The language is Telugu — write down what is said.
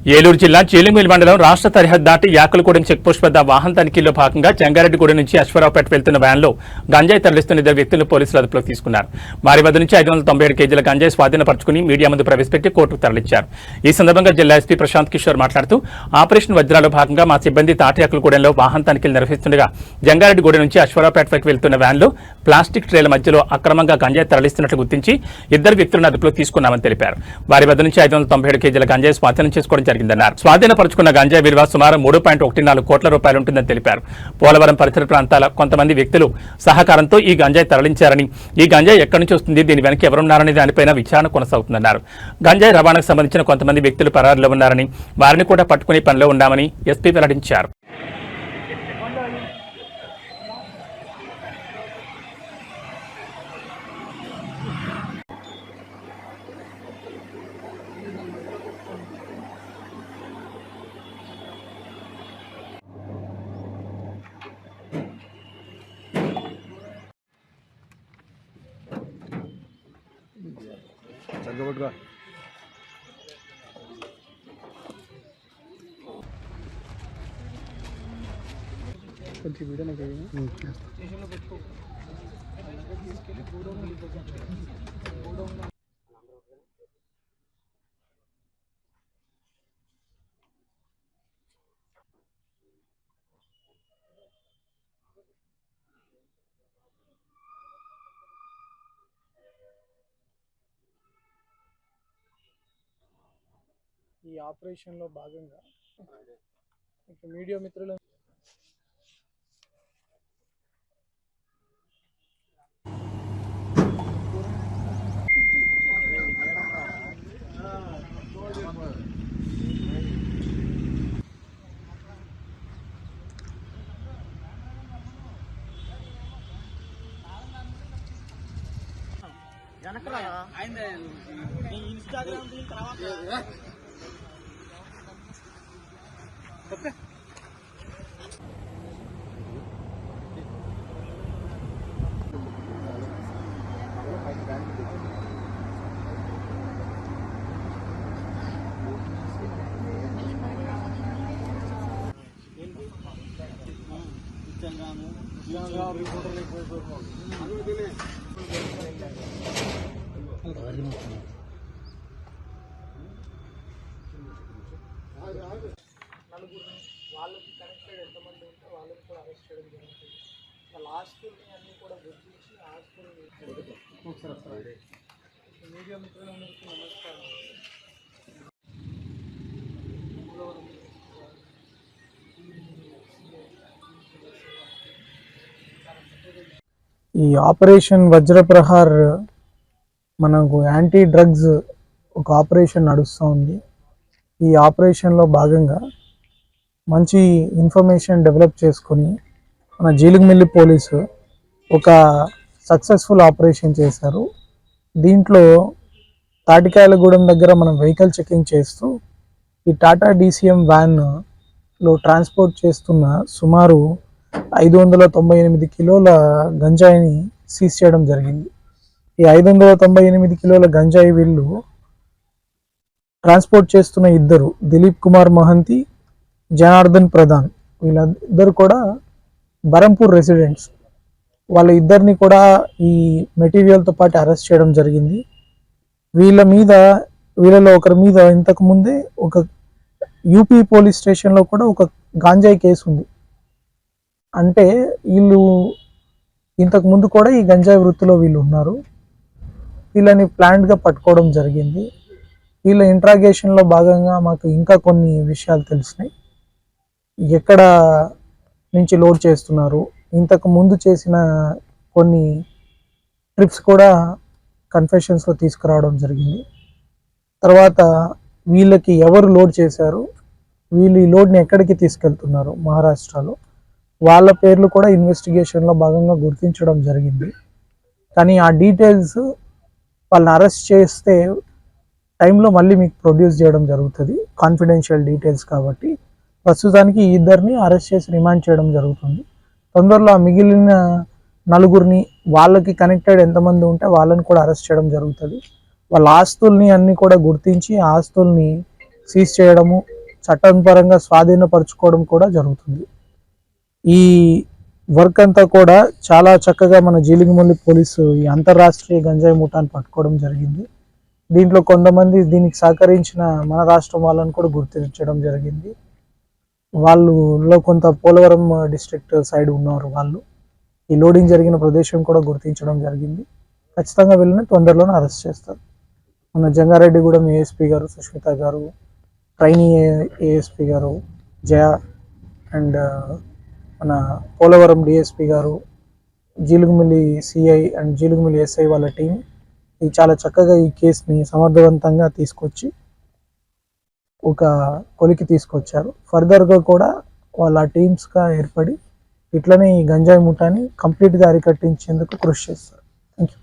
ఏలూరు జిల్లా చీలింగుల్ మండలం రాష్ట్ర సరిహద్దు దాటి యాకులగూడెం చెక్పోస్ట్ వద్ద వాహన తనిఖీల్లో భాగంగా జంగారెడ్డిగూడెం నుంచి అశ్వరావుపేట వెళ్తున్న వ్యాన్లో గంజాయి తరలిస్తున్న 2 వ్యక్తులను పోలీసులు అదుపులోకి తీసుకున్నారు. వారి వద్ద నుంచి 597 కేజీల గంజాయి స్వాధీనపరుచుకుని మీడియా ముందు ప్రవేశపెట్టి కోర్టుకు తరలించారు. ఈ సందర్భంగా జిల్లా ఎస్పీ ప్రశాంత్ కిషోర్ మాట్లాడుతూ ఆపరేషన్ వజ్రాలో భాగంగా మా సిబ్బంది తాటి యాకులగూడెంలో వాహన తనిఖీలు నిర్వహిస్తుండగా జంగారెడ్డిగూడెం నుంచి అశ్వరావుపేట వైపు వెళ్తున్న వ్యాన్లో ప్లాస్టిక్ ట్రేల మధ్యలో అక్రమంగా గంజాయి తరలిస్తున్నట్లు గుర్తించి 2 వ్యక్తులను అదుపులోకి తీసుకున్నామని తెలిపారు. వారి వద్ద నుంచి 597 కేజీల గంజాయి స్వాధీనం చేసుకోవడం జరిగిందన్నారు. స్వాధీనపరుచుకున్న గంజాయి విలువ సుమారు 3.14 కోట్ల రూపాయలు ఉంటుందని తెలిపారు. పోలవరం పరిసర ప్రాంతాల కొంతమంది వ్యక్తులు సహకారంతో ఈ గంజాయి తరలించారని, ఈ గంజాయి ఎక్కడి నుంచి వస్తుంది, దీని వెనక ఎవరున్నారనే దానిపైన విచారణ కొనసాగుతుందన్నారు. గంజాయి రవాణాకు సంబంధించిన కొంతమంది వ్యక్తులు పరారులో ఉన్నారని, వారిని కూడా పట్టుకునే పనిలో ఉన్నామని ఎస్పీ వెల్లడించారు. చంద్రబాబు కొంచెం వీడియో నాకు ఈ ఆపరేషన్లో భాగంగా మీడియా మిత్రులు ఇన్స్టాగ్రామ్ ఓకే నలుగురిని వాళ్ళకి కనెక్టెడ్ ఎంతమంది ఉంటే వాళ్ళని కూడా అరెస్ట్ చేయడం జరుగుతుంది. వాళ్ళ ఆస్తుల్ని అన్నీ కూడా గుర్తించి ఆస్తుల్ని మీడియా మిత్రులందరికీ నమస్కారం. ఈ ఆపరేషన్ వజ్రప్రహార్ మనకు యాంటీ డ్రగ్స్ ఒక ఆపరేషన్ నడుస్తూ ఉంది. ఈ ఆపరేషన్లో భాగంగా మంచి ఇన్ఫర్మేషన్ డెవలప్ చేసుకొని మన జీలుగుమిల్లి పోలీసు ఒక సక్సెస్ఫుల్ ఆపరేషన్ చేశారు. దీంట్లో తాటికాయలగూడెం దగ్గర మనం వెహికల్ చెకింగ్ చేస్తూ ఈ టాటా DCM వ్యాన్లో ట్రాన్స్పోర్ట్ చేస్తున్న సుమారు 598 కిలోల గంజాయిని సీజ్ చేయడం జరిగింది. ఈ 598 కిలోల గంజాయి వీళ్ళు ట్రాన్స్పోర్ట్ చేస్తున్న ఇద్దరు, దిలీప్ కుమార్ మహంతి, జనార్దన్ ప్రధాన్, వీళ్ళిద్దరు కూడా బరంపూర్ రెసిడెంట్స్. వాళ్ళ ఇద్దరిని కూడా ఈ మెటీరియల్తో పాటు అరెస్ట్ చేయడం జరిగింది. వీళ్ళలో ఒకరి మీద ఇంతకు ముందే ఒక యూపీ పోలీస్ స్టేషన్లో కూడా ఒక గాంజాయి కేసు ఉంది. అంటే వీళ్ళు ఇంతకు ముందు కూడా ఈ గంజాయి వృత్తిలో వీళ్ళు ఉన్నారు. వీళ్ళని ప్లాన్డ్గా పట్టుకోవడం జరిగింది. వీళ్ళ ఇంట్రాగేషన్లో భాగంగా మాకు ఇంకా కొన్ని విషయాలు తెలిసినాయి. ఎక్కడ నుంచి లోడ్ చేస్తున్నారు, ఇంతకు ముందు చేసిన కొన్ని ట్రిప్స్ కూడా కన్ఫెషన్స్లో తీసుకురావడం జరిగింది. తర్వాత వీళ్ళకి ఎవరు లోడ్ చేశారు, వీళ్ళు ఈ లోడ్ని ఎక్కడికి తీసుకెళ్తున్నారు మహారాష్ట్రలో, వాళ్ళ పేర్లు కూడా ఇన్వెస్టిగేషన్లో భాగంగా గుర్తించడం జరిగింది. కానీ ఆ డీటెయిల్స్ వాళ్ళని అరెస్ట్ చేస్తే టైంలో మళ్ళీ మీకు ప్రొడ్యూస్ చేయడం జరుగుతుంది, కాన్ఫిడెన్షియల్ డీటెయిల్స్ కాబట్టి. ప్రస్తుతానికి ఈ ఇద్దరిని అరెస్ట్ చేసి రిమాండ్ చేయడం జరుగుతుంది. తొందరలో ఆ మిగిలిన నలుగురిని, వాళ్ళకి కనెక్టెడ్ ఎంతమంది ఉంటే వాళ్ళని కూడా అరెస్ట్ చేయడం జరుగుతుంది. వాళ్ళ ఆస్తుల్ని అన్నీ కూడా గుర్తించి ఆస్తుల్ని సీజ్ చేయడము, చట్టపరంగా స్వాధీనపరచుకోవడం కూడా జరుగుతుంది. ఈ వర్క్ అంతా కూడా చాలా చక్కగా మన జీలిగిమల్లి పోలీసు ఈ అంతర్రాష్ట్రీయ గంజాయి ముఠాను పట్టుకోవడం జరిగింది. దీంట్లో కొంతమంది దీనికి సహకరించిన మన రాష్ట్రం వాళ్ళని కూడా గుర్తించడం జరిగింది. వాళ్ళలో కొంత పోలవరం డిస్ట్రిక్ట్ సైడ్ ఉన్నారు వాళ్ళు. ఈ లోడింగ్ జరిగిన ప్రదేశం కూడా గుర్తించడం జరిగింది. ఖచ్చితంగా వీళ్ళని తొందరలోనే అరెస్ట్ చేస్తారు. మన జంగారెడ్డిగూడెం ఏఎస్పీ గారు సుష్మిత గారు, ట్రైనీ ఏఎస్పీ గారు జయ అండ్ మన పోలవరం డిఎస్పీ గారు, Jeelugumilli CI and Jeelugumilli SI వాళ్ళ టీం ఈ చాలా చక్కగా ఈ కేసుని సమర్థవంతంగా తీసుకొచ్చి ఒక కొలికి తీసుకొచ్చారు. ఫర్దర్గా కూడా వాళ్ళ టీమ్స్గా ఏర్పడి ఇట్లనే ఈ గంజాయి ముఠాని కంప్లీట్గా అరికట్టించేందుకు కృషి చేస్తారు. Thank you.